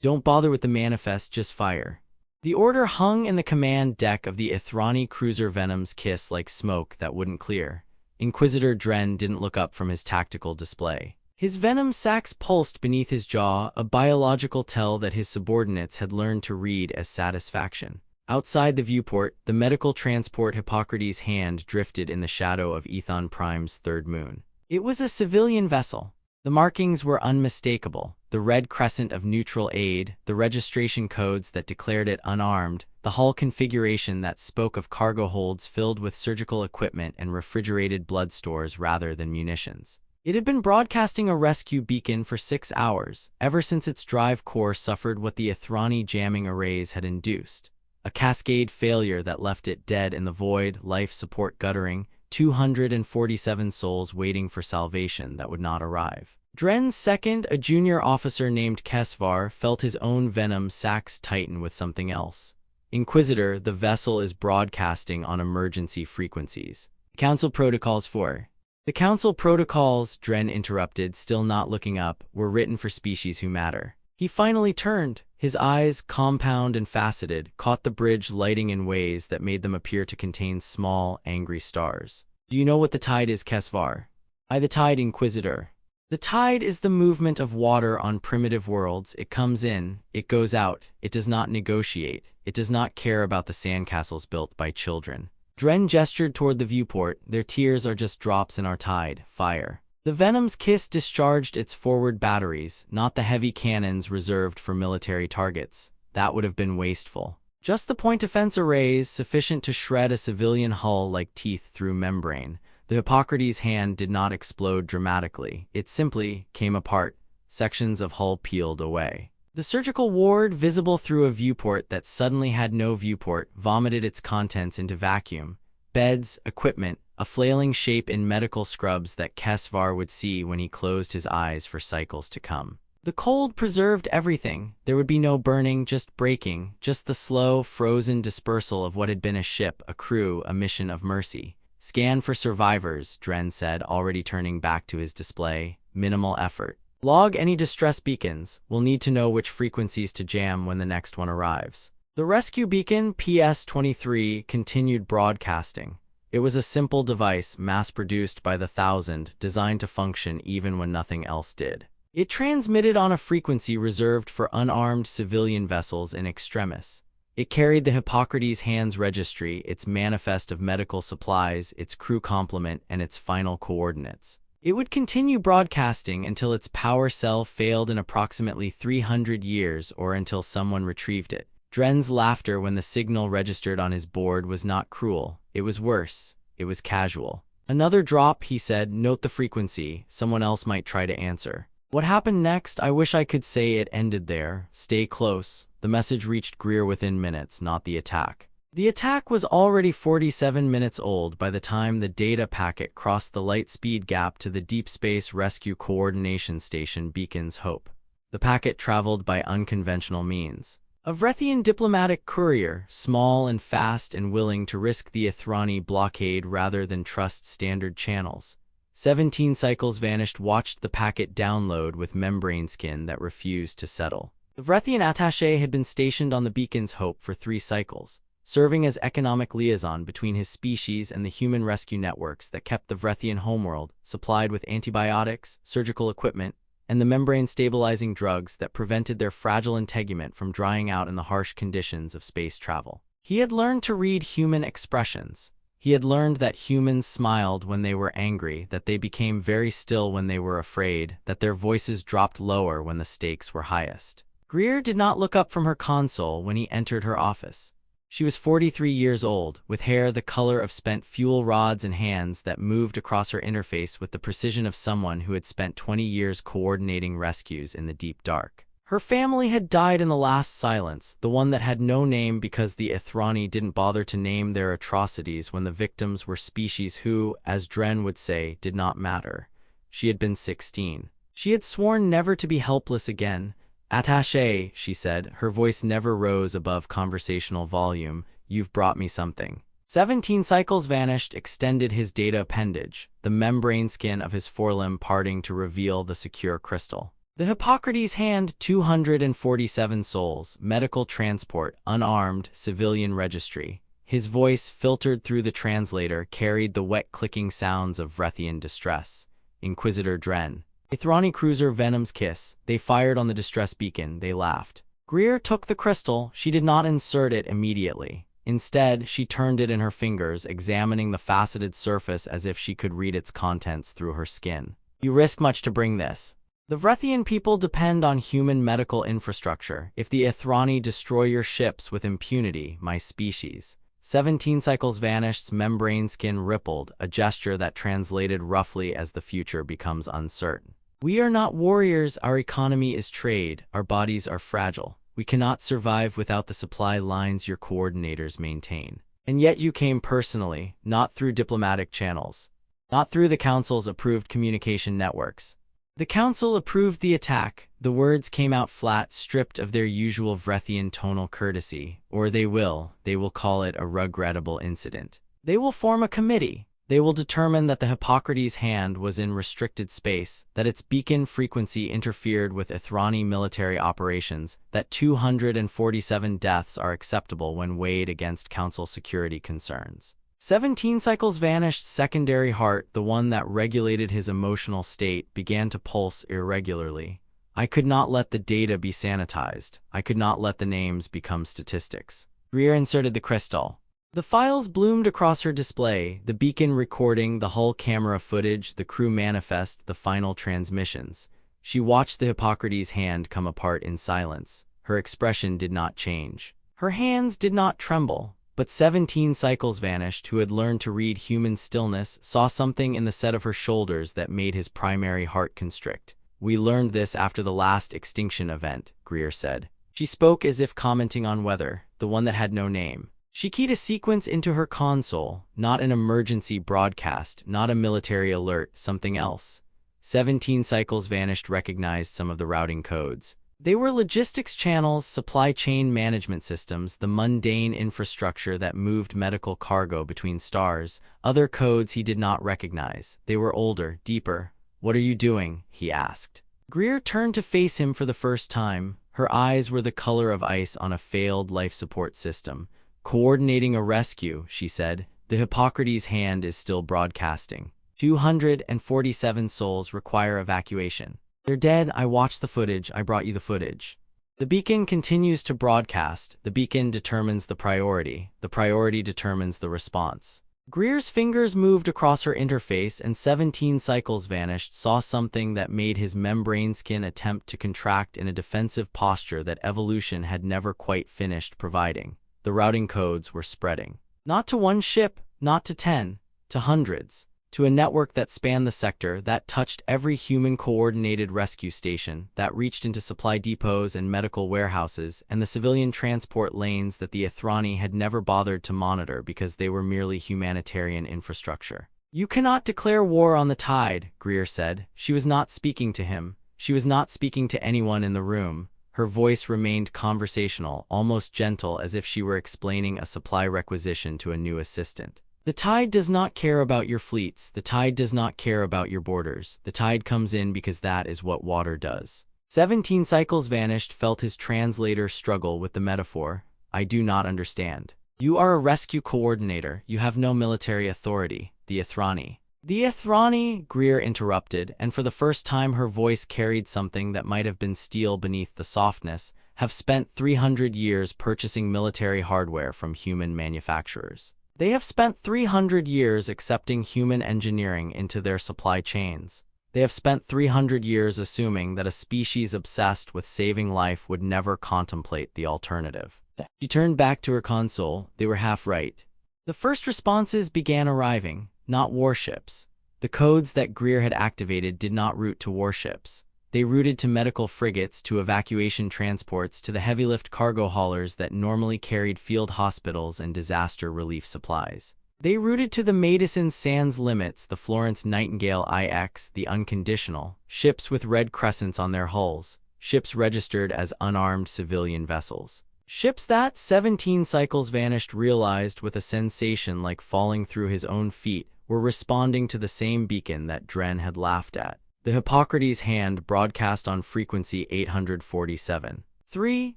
Don't bother with the manifest, just fire. The order hung in the command deck of the Ythrani cruiser, Venom's kiss like smoke that wouldn't clear. Inquisitor Dren didn't look up from his tactical display. His venom sacs pulsed beneath his jaw, a biological tell that his subordinates had learned to read as satisfaction. Outside the viewport, the medical transport Hippocrates' hand drifted in the shadow of Ethan Prime's third moon. It was a civilian vessel. The markings were unmistakable: the red crescent of neutral aid, the registration codes that declared it unarmed, the hull configuration that spoke of cargo holds filled with surgical equipment and refrigerated blood stores rather than munitions. It had been broadcasting a rescue beacon for 6 hours, ever since its drive core suffered what the Ythrani jamming arrays had induced. A cascade failure that left it dead in the void, life support guttering, 247 souls waiting for salvation that would not arrive. Dren's second, a junior officer named Kesvar, felt his own venom sacs tighten with something else. Inquisitor, the vessel is broadcasting on emergency frequencies. Council protocols for... The council protocols, Dren interrupted, still not looking up, were written for species who matter. He finally turned. His eyes, compound and faceted, caught the bridge lighting in ways that made them appear to contain small, angry stars. Do you know what the tide is, Kesvar? The tide, Inquisitor. The tide is the movement of water on primitive worlds. It comes in, it goes out, it does not negotiate, it does not care about the sandcastles built by children. Dren gestured toward the viewport. Their tears are just drops in our tide. Fire. The Venom's kiss discharged its forward batteries, not the heavy cannons reserved for military targets. That would have been wasteful. Just the point defense arrays, sufficient to shred a civilian hull like teeth through membrane. The Hippocrates' hand did not explode dramatically. It simply came apart, sections of hull peeled away. The surgical ward, visible through a viewport that suddenly had no viewport, vomited its contents into vacuum. Beds, equipment, a flailing shape in medical scrubs that Kesvar would see when he closed his eyes for cycles to come. The cold preserved everything. There would be no burning, just breaking, just the slow, frozen dispersal of what had been a ship, a crew, a mission of mercy. Scan for survivors, Dren said, already turning back to his display. Minimal effort. Log any distress beacons. We'll need to know which frequencies to jam when the next one arrives. The rescue beacon, PS-23, continued broadcasting. It was a simple device, mass-produced by the thousand, designed to function even when nothing else did. It transmitted on a frequency reserved for unarmed civilian vessels in extremis. It carried the Hippocrates' hands registry, its manifest of medical supplies, its crew complement, and its final coordinates. It would continue broadcasting until its power cell failed in approximately 300 years or until someone retrieved it. Dren's laughter when the signal registered on his board was not cruel. It was worse. It was casual. Another drop, he said. Note the frequency. Someone else might try to answer. What happened next? I wish I could say it ended there. Stay close. The message reached Greer within minutes, not the attack. The attack was already 47 minutes old by the time the data packet crossed the light speed gap to the Deep Space Rescue Coordination Station Beacon's Hope. The packet traveled by unconventional means. A Vrethian diplomatic courier, small and fast and willing to risk the Ythrani blockade rather than trust standard channels. 17 cycles vanished, watched the packet download with membrane skin that refused to settle. The Vrethian attaché had been stationed on the Beacon's Hope for 3 cycles, serving as economic liaison between his species and the human rescue networks that kept the Vrethian homeworld supplied with antibiotics, surgical equipment, and the membrane-stabilizing drugs that prevented their fragile integument from drying out in the harsh conditions of space travel. He had learned to read human expressions. He had learned that humans smiled when they were angry, that they became very still when they were afraid, that their voices dropped lower when the stakes were highest. Greer did not look up from her console when he entered her office. She was 43 years old, with hair the color of spent fuel rods and hands that moved across her interface with the precision of someone who had spent 20 years coordinating rescues in the deep dark. Her family had died in the last silence, the one that had no name because the Ythrani didn't bother to name their atrocities when the victims were species who, as Dren would say, did not matter. She had been 16. She had sworn never to be helpless again. Attaché, she said, her voice never rose above conversational volume. You've brought me something. 17 cycles vanished, extended his data appendage, the membrane skin of his forelimb parting to reveal the secure crystal. The Hippocrates Hand, 247 souls, medical transport, unarmed, civilian registry. His voice, filtered through the translator, carried the wet clicking sounds of Vrethian distress. Inquisitor Dren. Ythrani cruiser Venom's kiss. They fired on the distress beacon, they laughed. Greer took the crystal. She did not insert it immediately. Instead, she turned it in her fingers, examining the faceted surface as if she could read its contents through her skin. You risk much to bring this. The Vrethian people depend on human medical infrastructure. If the Ythrani destroy your ships with impunity, my species. 17 cycles vanished, membrane skin rippled, a gesture that translated roughly as the future becomes uncertain. We are not warriors, our economy is trade, our bodies are fragile. We cannot survive without the supply lines your coordinators maintain. And yet you came personally, not through diplomatic channels, not through the Council's approved communication networks. The Council approved the attack. The words came out flat, stripped of their usual Vrethian tonal courtesy. Or they will call it a regrettable incident. They will form a committee. They will determine that the Hippocrates Hand was in restricted space, that its beacon frequency interfered with Ythrani military operations, that 247 deaths are acceptable when weighed against Council security concerns. 17 cycles vanished. Secondary heart, the one that regulated his emotional state, began to pulse irregularly. I could not let the data be sanitized. I could not let the names become statistics. Greer inserted the crystal. The files bloomed across her display, the beacon recording, the hull camera footage, the crew manifest, the final transmissions. She watched the Hippocrates Hand come apart in silence. Her expression did not change. Her hands did not tremble. But 17 cycles vanished, who had learned to read human stillness, saw something in the set of her shoulders that made his primary heart constrict. We learned this after the last extinction event, Greer said. She spoke as if commenting on weather, the one that had no name. She keyed a sequence into her console, not an emergency broadcast, not a military alert, something else. 17 cycles vanished recognized some of the routing codes. They were logistics channels, supply chain management systems, the mundane infrastructure that moved medical cargo between stars. Other codes he did not recognize. They were older, deeper. What are you doing? He asked. Greer turned to face him for the first time. Her eyes were the color of ice on a failed life support system. Coordinating a rescue, she said. The Hippocrates Hand is still broadcasting. 247 souls require evacuation. They're dead. I watched the footage. I brought you the footage. The beacon continues to broadcast. The beacon determines the priority. The priority determines the response. Greer's fingers moved across her interface and 17 cycles vanished, saw something that made his membrane skin attempt to contract in a defensive posture that evolution had never quite finished providing. The routing codes were spreading. Not to one ship, not to 10, to hundreds. To a network that spanned the sector, that touched every human-coordinated rescue station, that reached into supply depots and medical warehouses, and the civilian transport lanes that the Ythrani had never bothered to monitor because they were merely humanitarian infrastructure. You cannot declare war on the tide, Greer said. She was not speaking to him. She was not speaking to anyone in the room. Her voice remained conversational, almost gentle, as if she were explaining a supply requisition to a new assistant. The tide does not care about your fleets. The tide does not care about your borders. The tide comes in because that is what water does. 17 cycles vanished, felt his translator struggle with the metaphor. I do not understand. You are a rescue coordinator. You have no military authority. The Ythrani. The Ythrani, Greer interrupted, and for the first time her voice carried something that might have been steel beneath the softness, have spent 300 years purchasing military hardware from human manufacturers. They have spent 300 years accepting human engineering into their supply chains. They have spent 300 years assuming that a species obsessed with saving life would never contemplate the alternative. She turned back to her console. They were half right. The first responses began arriving, not warships. The codes that Greer had activated did not route to warships. They routed to medical frigates, to evacuation transports, to the heavy-lift cargo haulers that normally carried field hospitals and disaster relief supplies. They routed to the Madison Sans Limits, the Florence Nightingale IX, the Unconditional, ships with red crescents on their hulls, ships registered as unarmed civilian vessels. Ships that 17 cycles vanished realized with a sensation like falling through his own feet were responding to the same beacon that Dren had laughed at. The Hippocrates hand broadcast on frequency 847. 3,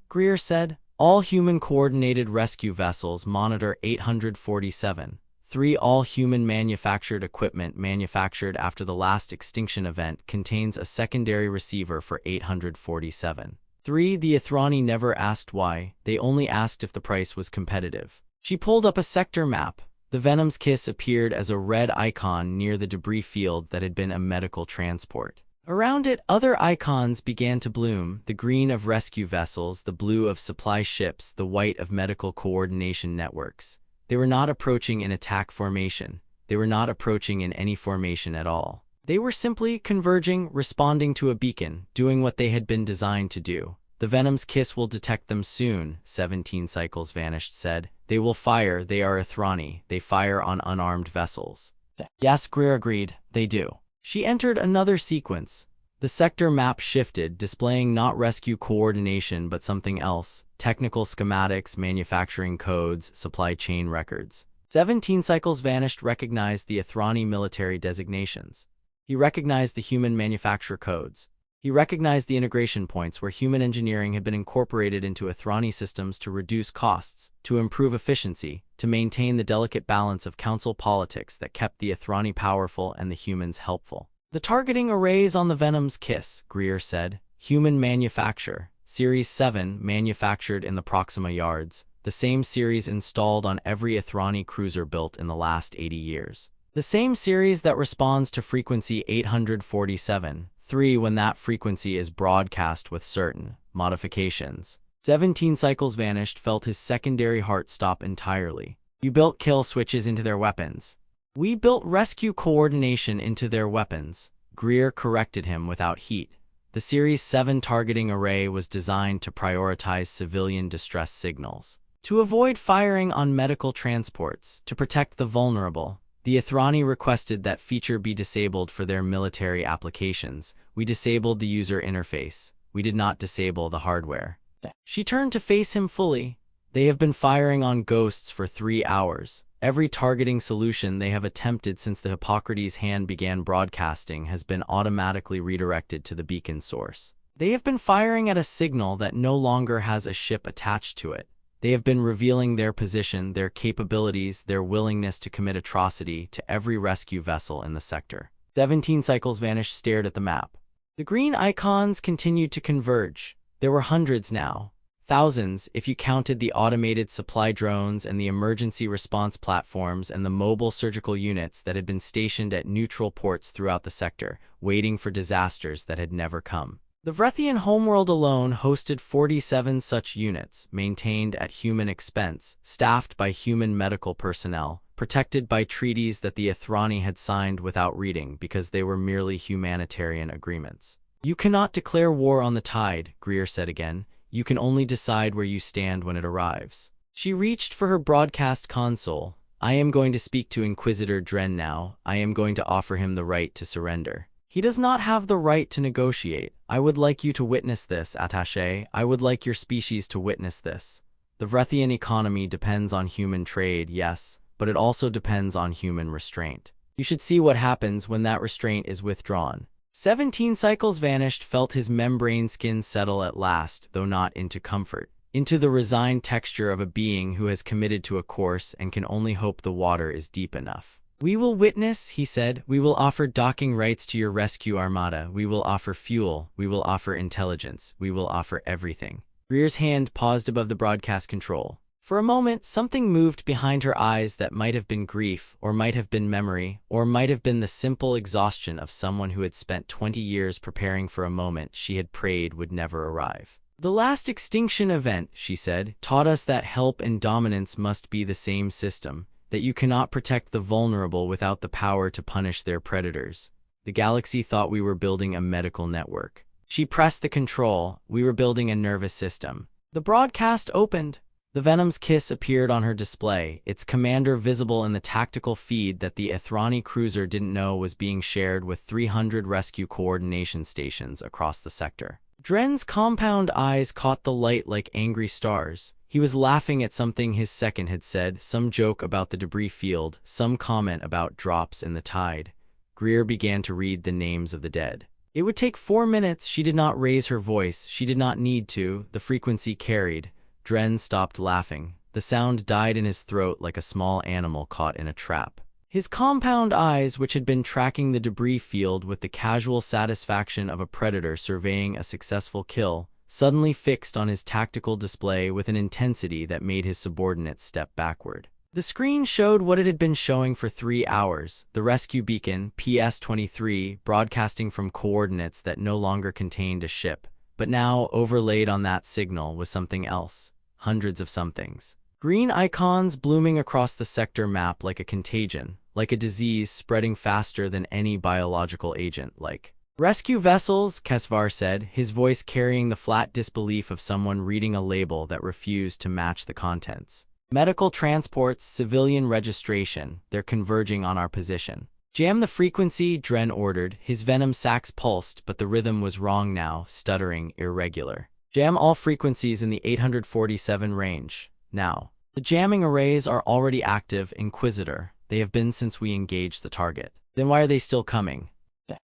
Greer said. All human coordinated rescue vessels monitor 847. 3. All human manufactured equipment manufactured after the last extinction event contains a secondary receiver for 847. 3. The Ythrani never asked why, they only asked if the price was competitive. She pulled up a sector map. The Venom's kiss appeared as a red icon near the debris field that had been a medical transport. Around it, other icons began to bloom, the green of rescue vessels, the blue of supply ships, the white of medical coordination networks. They were not approaching in attack formation. They were not approaching in any formation at all. They were simply converging, responding to a beacon, doing what they had been designed to do. The Venom's kiss will detect them soon, 17 Cycles Vanished said. They will fire, they are Ythrani, they fire on unarmed vessels. Yes, Greer agreed, they do. She entered another sequence. The sector map shifted, displaying not rescue coordination but something else, technical schematics, manufacturing codes, supply chain records. 17 Cycles Vanished recognized the Ythrani military designations. He recognized the human manufacture codes. He recognized the integration points where human engineering had been incorporated into Ythrani systems to reduce costs, to improve efficiency, to maintain the delicate balance of council politics that kept the Ythrani powerful and the humans helpful. The targeting arrays on the Venom's kiss, Greer said. Human manufacture. Series 7 manufactured in the Proxima yards, the same series installed on every Ythrani cruiser built in the last 80 years. The same series that responds to frequency 847. 3. When that frequency is broadcast with certain modifications. 17 Cycles Vanished felt his secondary heart stop entirely. You built kill switches into their weapons. We built rescue coordination into their weapons. Greer corrected him without heat. The Series 7 targeting array was designed to prioritize civilian distress signals. To avoid firing on medical transports, to protect the vulnerable. The Ythrani requested that feature be disabled for their military applications. We disabled the user interface. We did not disable the hardware. She turned to face him fully. They have been firing on ghosts for 3 hours. Every targeting solution they have attempted since the Hippocrates hand began broadcasting has been automatically redirected to the beacon source. They have been firing at a signal that no longer has a ship attached to it. They have been revealing their position, their capabilities, their willingness to commit atrocity to every rescue vessel in the sector. 17 Cycles Vanished stared at the map. The green icons continued to converge. There were hundreds now. Thousands, if you counted the automated supply drones and the emergency response platforms and the mobile surgical units that had been stationed at neutral ports throughout the sector, waiting for disasters that had never come. The Vrethian homeworld alone hosted 47 such units, maintained at human expense, staffed by human medical personnel, protected by treaties that the Ythrani had signed without reading because they were merely humanitarian agreements. You cannot declare war on the tide, Greer said again. You can only decide where you stand when it arrives. She reached for her broadcast console. I am going to speak to Inquisitor Dren now. I am going to offer him the right to surrender. He does not have the right to negotiate. I would like you to witness this, attaché. I would like your species to witness this. The Vrethian economy depends on human trade, yes, but it also depends on human restraint. You should see what happens when that restraint is withdrawn. 17 Cycles Vanished felt his membrane skin settle at last, though not into comfort, into the resigned texture of a being who has committed to a course and can only hope the water is deep enough. We will witness, he said. We will offer docking rights to your rescue armada. We will offer fuel. We will offer intelligence. We will offer everything. Greer's hand paused above the broadcast control. For a moment, something moved behind her eyes that might have been grief, or might have been memory, or might have been the simple exhaustion of someone who had spent 20 years preparing for a moment she had prayed would never arrive. The last extinction event, she said, taught us that help and dominance must be the same system, that you cannot protect the vulnerable without the power to punish their predators. The galaxy thought we were building a medical network. She pressed the control. We were building a nervous system. The broadcast opened. The Venom's kiss appeared on her display, its commander visible in the tactical feed that the Ythrani cruiser didn't know was being shared with 300 rescue coordination stations across the sector. Dren's compound eyes caught the light like angry stars. He was laughing at something his second had said, some joke about the debris field, some comment about drops in the tide. Greer began to read the names of the dead. It would take 4 minutes. She did not raise her voice. She did not need to. The frequency carried. Dren stopped laughing. The sound died in his throat like a small animal caught in a trap. His compound eyes, which had been tracking the debris field with the casual satisfaction of a predator surveying a successful kill, suddenly fixed on his tactical display with an intensity that made his subordinates step backward. The screen showed what it had been showing for 3 hours, the rescue beacon, PS-23, broadcasting from coordinates that no longer contained a ship. But now, overlaid on that signal, was something else. Hundreds of somethings. Green icons blooming across the sector map like a contagion, like a disease spreading faster than any biological agent, like rescue vessels, HFY said, his voice carrying the flat disbelief of someone reading a label that refused to match the contents. Medical transports, civilian registration, they're converging on our position. Jam the frequency, Dren ordered. His venom sacs pulsed, but the rhythm was wrong now, stuttering, irregular. Jam all frequencies in the 847 range, now. The jamming arrays are already active, Inquisitor. They have been since we engaged the target. Then why are they still coming?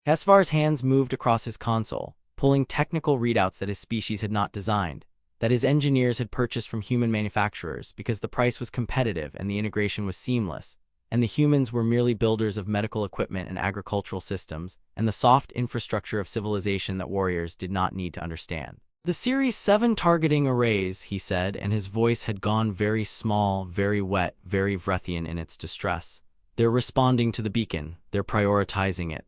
HFY's hands moved across his console, pulling technical readouts that his species had not designed, that his engineers had purchased from human manufacturers because the price was competitive and the integration was seamless, and the humans were merely builders of medical equipment and agricultural systems, and the soft infrastructure of civilization that warriors did not need to understand. The Series 7 targeting arrays, he said, and his voice had gone very small, very wet, very Vrethian in its distress. They're responding to the beacon. They're prioritizing it.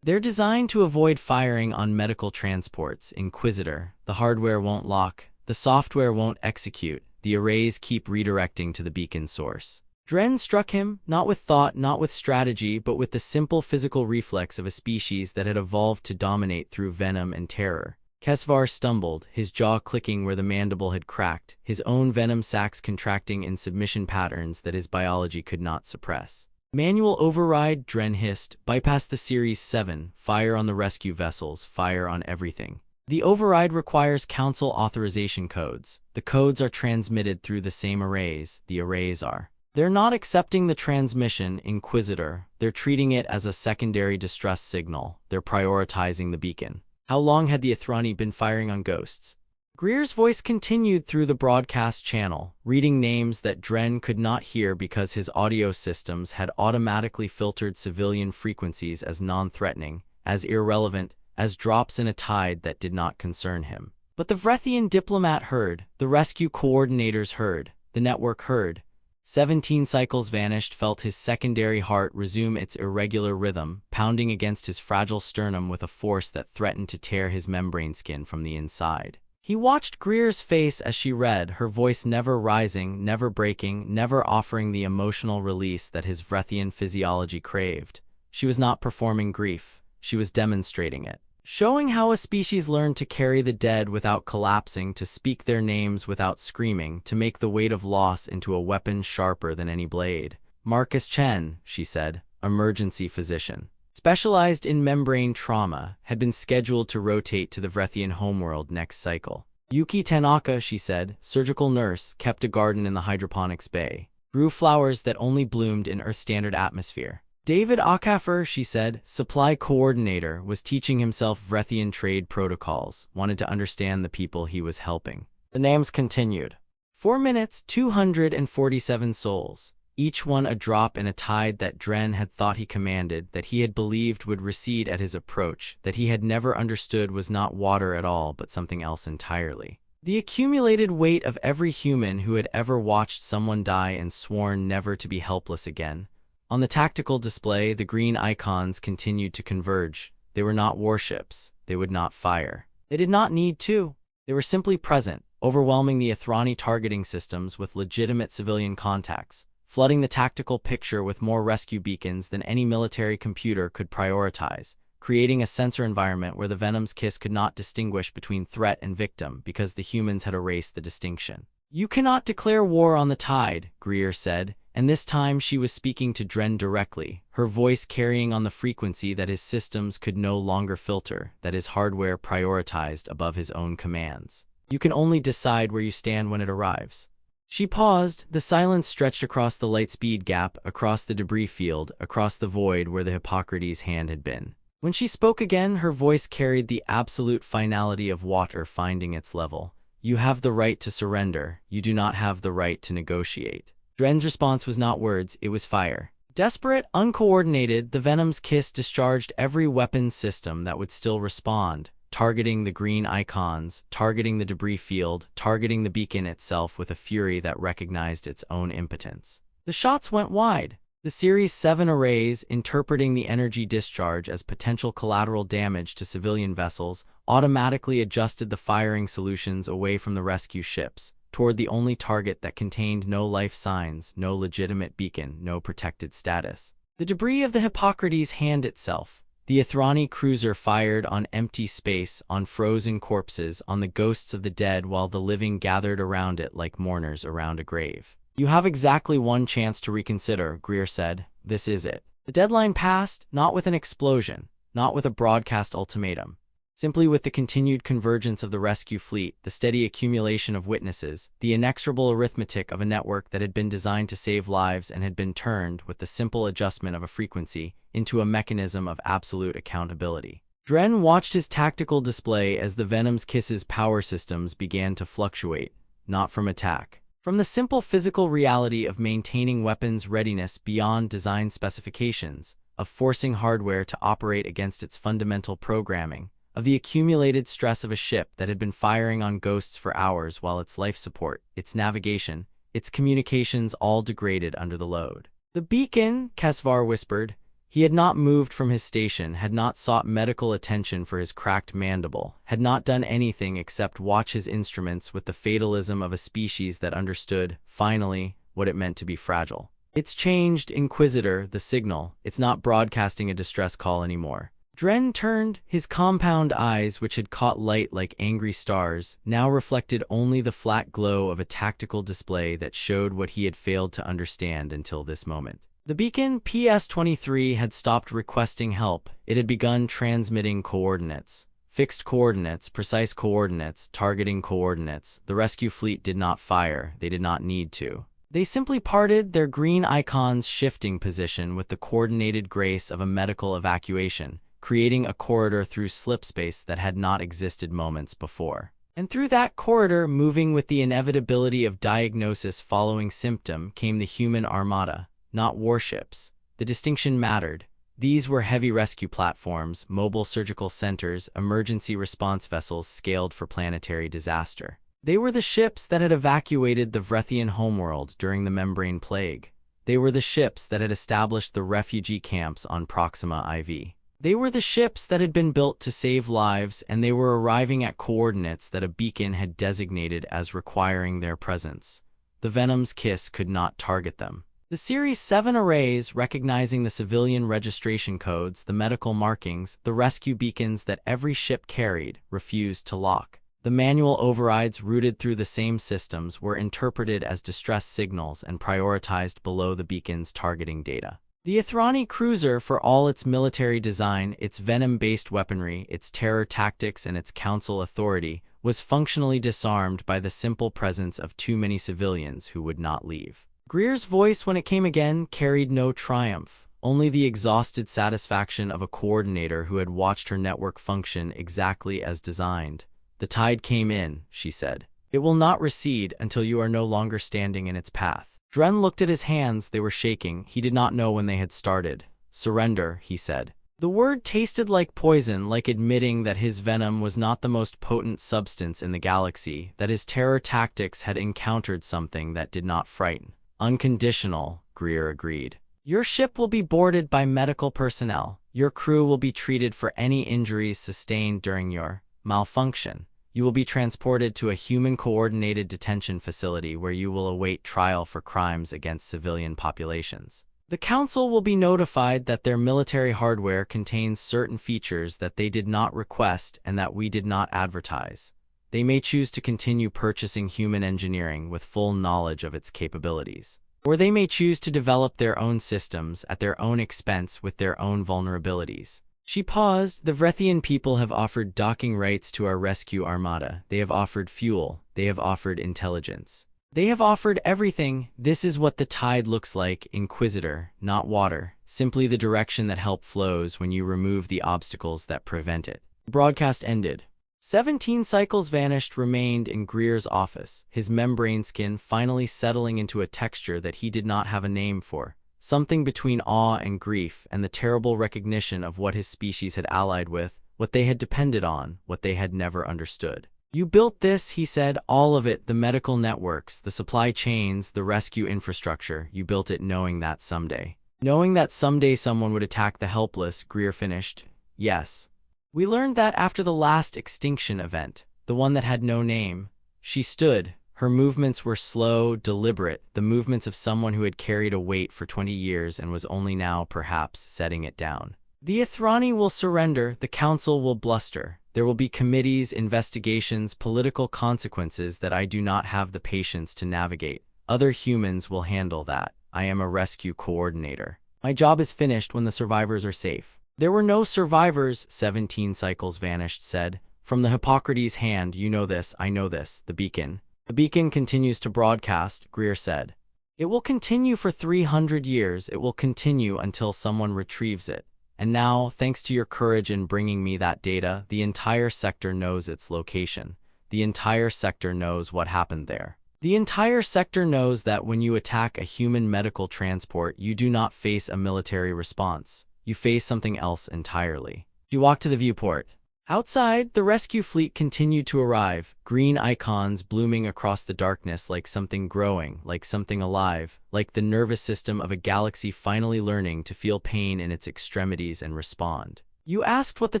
They're designed to avoid firing on medical transports, Inquisitor. The hardware won't lock. The software won't execute. The arrays keep redirecting to the beacon source. Dren struck him, not with thought, not with strategy, but with the simple physical reflex of a species that had evolved to dominate through venom and terror. HFY stumbled, his jaw clicking where the mandible had cracked, his own venom sacs contracting in submission patterns that his biology could not suppress. Manual override, Dren hissed. Bypass the Series 7. Fire on the rescue vessels. Fire on everything. The override requires Council authorization codes. The codes are transmitted through the same arrays. The arrays are. They're not accepting the transmission, Inquisitor. They're treating it as a secondary distress signal. They're prioritizing the beacon. How long had the Ythrani been firing on ghosts? Greer's voice continued through the broadcast channel, reading names that Dren could not hear because his audio systems had automatically filtered civilian frequencies as non-threatening, as irrelevant, as drops in a tide that did not concern him. But the Vrethian diplomat heard, the rescue coordinators heard, the network heard. 17 cycles vanished, felt his secondary heart resume its irregular rhythm, pounding against his fragile sternum with a force that threatened to tear his membrane skin from the inside. He watched Greer's face as she read, her voice never rising, never breaking, never offering the emotional release that his Vrethian physiology craved. She was not performing grief. She was demonstrating it. Showing how a species learned to carry the dead without collapsing, to speak their names without screaming, to make the weight of loss into a weapon sharper than any blade. Marcus Chen, she said, emergency physician, specialized in membrane trauma, had been scheduled to rotate to the Vrethian homeworld next cycle. Yuki Tanaka, she said, surgical nurse, kept a garden in the hydroponics bay, grew flowers that only bloomed in Earth-standard atmosphere. David Akafer, she said, supply coordinator, was teaching himself Vrethian trade protocols, wanted to understand the people he was helping. The names continued. 4 minutes, 247 souls, each one a drop in a tide that Dren had thought he commanded, that he had believed would recede at his approach, that he had never understood was not water at all but something else entirely. The accumulated weight of every human who had ever watched someone die and sworn never to be helpless again. On the tactical display, the green icons continued to converge. They were not warships. They would not fire. They did not need to. They were simply present, overwhelming the Ythrani targeting systems with legitimate civilian contacts, flooding the tactical picture with more rescue beacons than any military computer could prioritize, creating a sensor environment where the Venom's kiss could not distinguish between threat and victim because the humans had erased the distinction. You cannot declare war on the tide, Greer said, and this time she was speaking to Dren directly, her voice carrying on the frequency that his systems could no longer filter, that his hardware prioritized above his own commands. You can only decide where you stand when it arrives. She paused, the silence stretched across the light speed gap, across the debris field, across the void where the Hippocrates hand had been. When she spoke again, her voice carried the absolute finality of water finding its level. You have the right to surrender. You do not have the right to negotiate. Dren's response was not words, it was fire. Desperate, uncoordinated, the Venom's kiss discharged every weapons system that would still respond, targeting the green icons, targeting the debris field, targeting the beacon itself with a fury that recognized its own impotence. The shots went wide. The Series 7 arrays, interpreting the energy discharge as potential collateral damage to civilian vessels, automatically adjusted the firing solutions away from the rescue ships, toward the only target that contained no life signs, no legitimate beacon, no protected status. The debris of the Hippocrates hand itself. The Ythrani cruiser fired on empty space, on frozen corpses, on the ghosts of the dead while the living gathered around it like mourners around a grave. You have exactly one chance to reconsider, Greer said. This is it. The deadline passed, not with an explosion, not with a broadcast ultimatum. Simply with the continued convergence of the rescue fleet, the steady accumulation of witnesses, the inexorable arithmetic of a network that had been designed to save lives and had been turned, with the simple adjustment of a frequency, into a mechanism of absolute accountability. Dren watched his tactical display as the Venom's Kiss's power systems began to fluctuate, not from attack. From the simple physical reality of maintaining weapons readiness beyond design specifications, of forcing hardware to operate against its fundamental programming, of the accumulated stress of a ship that had been firing on ghosts for hours while its life support, its navigation, its communications all degraded under the load. The beacon, Kesvar whispered. He had not moved from his station, had not sought medical attention for his cracked mandible, had not done anything except watch his instruments with the fatalism of a species that understood, finally, what it meant to be fragile. It's changed, Inquisitor, the signal. It's not broadcasting a distress call anymore. Dren turned. His compound eyes, which had caught light like angry stars, now reflected only the flat glow of a tactical display that showed what he had failed to understand until this moment. The beacon, PS-23, had stopped requesting help. It had begun transmitting coordinates. Fixed coordinates, precise coordinates, targeting coordinates. The rescue fleet did not fire. They did not need to. They simply parted, their green icons shifting position with the coordinated grace of a medical evacuation, creating a corridor through slipspace that had not existed moments before. And through that corridor, moving with the inevitability of diagnosis following symptom, came the human armada. Not warships. The distinction mattered. These were heavy rescue platforms, mobile surgical centers, emergency response vessels scaled for planetary disaster. They were the ships that had evacuated the Vrethian homeworld during the Membrane Plague. They were the ships that had established the refugee camps on Proxima IV. They were the ships that had been built to save lives, and they were arriving at coordinates that a beacon had designated as requiring their presence. The Venom's Kiss could not target them. The Series 7 arrays, recognizing the civilian registration codes, the medical markings, the rescue beacons that every ship carried, refused to lock. The manual overrides routed through the same systems were interpreted as distress signals and prioritized below the beacon's targeting data. The Ythrani cruiser, for all its military design, its venom-based weaponry, its terror tactics, and its council authority, was functionally disarmed by the simple presence of too many civilians who would not leave. Greer's voice, when it came again, carried no triumph, only the exhausted satisfaction of a coordinator who had watched her network function exactly as designed. The tide came in, she said. It will not recede until you are no longer standing in its path. Dren looked at his hands. They were shaking. He did not know when they had started. Surrender, he said. The word tasted like poison, like admitting that his venom was not the most potent substance in the galaxy, that his terror tactics had encountered something that did not frighten. Unconditional, Greer agreed. Your ship will be boarded by medical personnel. Your crew will be treated for any injuries sustained during your malfunction. You will be transported to a human-coordinated detention facility where you will await trial for crimes against civilian populations. The Council will be notified that their military hardware contains certain features that they did not request and that we did not advertise. They may choose to continue purchasing human engineering with full knowledge of its capabilities. Or they may choose to develop their own systems at their own expense with their own vulnerabilities. She paused. The Vrethian people have offered docking rights to our rescue armada. They have offered fuel. They have offered intelligence. They have offered everything. This is what the tide looks like, Inquisitor, not water, simply the direction that help flows when you remove the obstacles that prevent it. The broadcast ended. 17 cycles vanished remained in Greer's office, his membrane skin finally settling into a texture that he did not have a name for, something between awe and grief and the terrible recognition of what his species had allied with, what they had depended on, what they had never understood. You built this, he said, all of it, the medical networks, the supply chains, the rescue infrastructure. You built it knowing that someday. Knowing that someday someone would attack the helpless, Greer finished. Yes. We learned that after the last extinction event, the one that had no name. She stood. Her movements were slow, deliberate, the movements of someone who had carried a weight for 20 years and was only now, perhaps, setting it down. The Ythrani will surrender, the council will bluster. There will be committees, investigations, political consequences that I do not have the patience to navigate. Other humans will handle that. I am a rescue coordinator. My job is finished when the survivors are safe. There were no survivors, 17 cycles vanished, said. From the Hippocrates' hand, you know this, I know this, the beacon. The beacon continues to broadcast, Greer said. It will continue for 300 years, it will continue until someone retrieves it. And now, thanks to your courage in bringing me that data, the entire sector knows its location. The entire sector knows what happened there. The entire sector knows that when you attack a human medical transport, you do not face a military response. You face something else entirely. You walk to the viewport. Outside, the rescue fleet continued to arrive, green icons blooming across the darkness like something growing, like something alive, like the nervous system of a galaxy finally learning to feel pain in its extremities and respond. You asked what the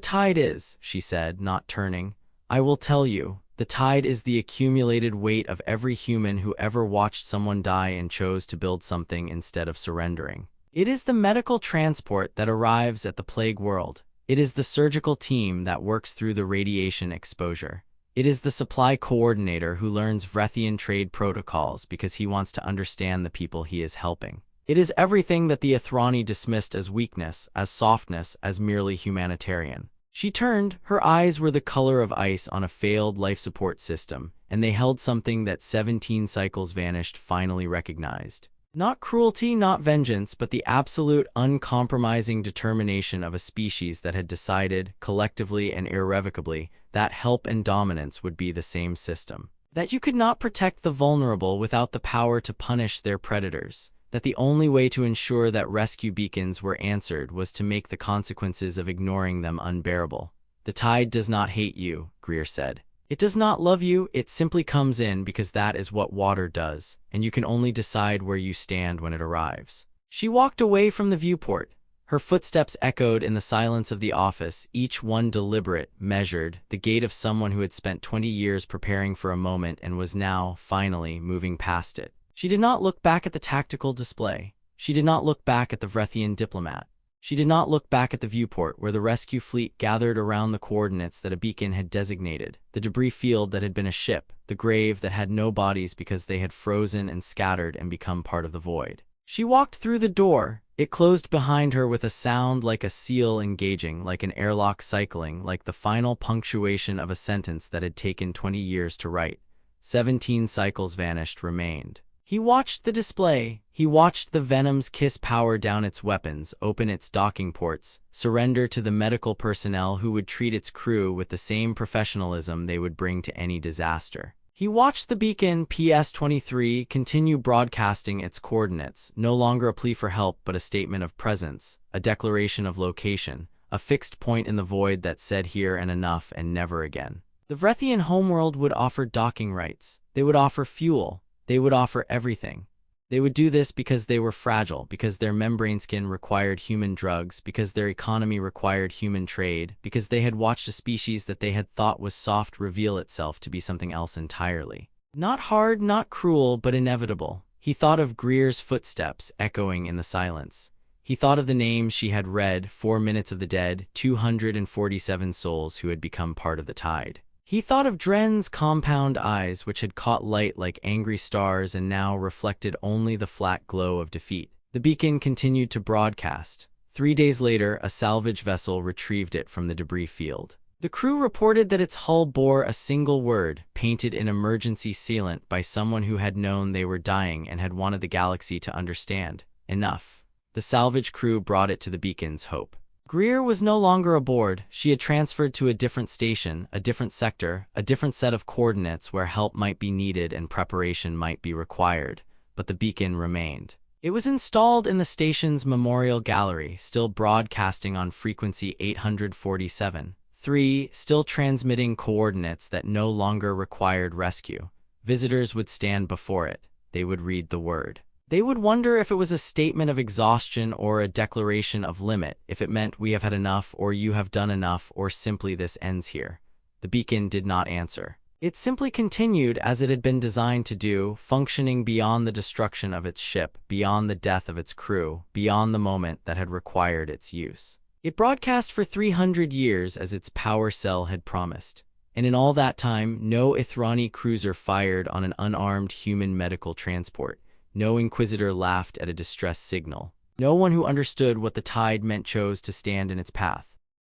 tide is, she said, not turning. I will tell you. The tide is the accumulated weight of every human who ever watched someone die and chose to build something instead of surrendering. It is the medical transport that arrives at the plague world. It is the surgical team that works through the radiation exposure. It is the supply coordinator who learns Vrethian trade protocols because he wants to understand the people he is helping. It is everything that the Ythrani dismissed as weakness, as softness, as merely humanitarian. She turned. Her eyes were the color of ice on a failed life support system, and they held something that 17 cycles vanished finally recognized. Not cruelty, not vengeance, but the absolute, uncompromising determination of a species that had decided, collectively and irrevocably, that help and dominance would be the same system. That you could not protect the vulnerable without the power to punish their predators. That the only way to ensure that rescue beacons were answered was to make the consequences of ignoring them unbearable. The tide does not hate you, Greer said. It does not love you, it simply comes in because that is what water does, and you can only decide where you stand when it arrives. She walked away from the viewport. Her footsteps echoed in the silence of the office, each one deliberate, measured, the gait of someone who had spent 20 years preparing for a moment and was now, finally, moving past it. She did not look back at the tactical display. She did not look back at the Vrethian diplomat. She did not look back at the viewport where the rescue fleet gathered around the coordinates that a beacon had designated, the debris field that had been a ship, the grave that had no bodies because they had frozen and scattered and become part of the void. She walked through the door. It closed behind her with a sound like a seal engaging, like an airlock cycling, like the final punctuation of a sentence that had taken 20 years to write. 17 cycles vanished remained. He watched the display. He watched the Venom's kiss power down its weapons, open its docking ports, surrender to the medical personnel who would treat its crew with the same professionalism they would bring to any disaster. He watched the beacon PS-23 continue broadcasting its coordinates, no longer a plea for help but a statement of presence, a declaration of location, a fixed point in the void that said here and enough and never again. The Vrethian homeworld would offer docking rights. They would offer fuel. They would offer everything. They would do this because they were fragile, because their membrane skin required human drugs, because their economy required human trade, because they had watched a species that they had thought was soft reveal itself to be something else entirely. Not hard, not cruel, but inevitable. He thought of Greer's footsteps echoing in the silence. He thought of the names she had read, 4 minutes of the dead, 247 souls who had become part of the tide. He thought of Dren's compound eyes, which had caught light like angry stars and now reflected only the flat glow of defeat. The beacon continued to broadcast. 3 days later, a salvage vessel retrieved it from the debris field. The crew reported that its hull bore a single word, painted in emergency sealant by someone who had known they were dying and had wanted the galaxy to understand. Enough. The salvage crew brought it to the beacon's hope. Greer was no longer aboard. She had transferred to a different station, a different sector, a different set of coordinates where help might be needed and preparation might be required. But the beacon remained. It was installed in the station's memorial gallery, still broadcasting on frequency 847. 3, still transmitting coordinates that no longer required rescue. Visitors would stand before it. They would read the word. They would wonder if it was a statement of exhaustion or a declaration of limit, if it meant we have had enough or you have done enough or simply this ends here. The beacon did not answer. It simply continued as it had been designed to do, functioning beyond the destruction of its ship, beyond the death of its crew, beyond the moment that had required its use. It broadcast for 300 years as its power cell had promised. And in all that time, no Ythrani cruiser fired on an unarmed human medical transport. No Inquisitor laughed at a distress signal. No one who understood what the tide meant chose to stand in its path.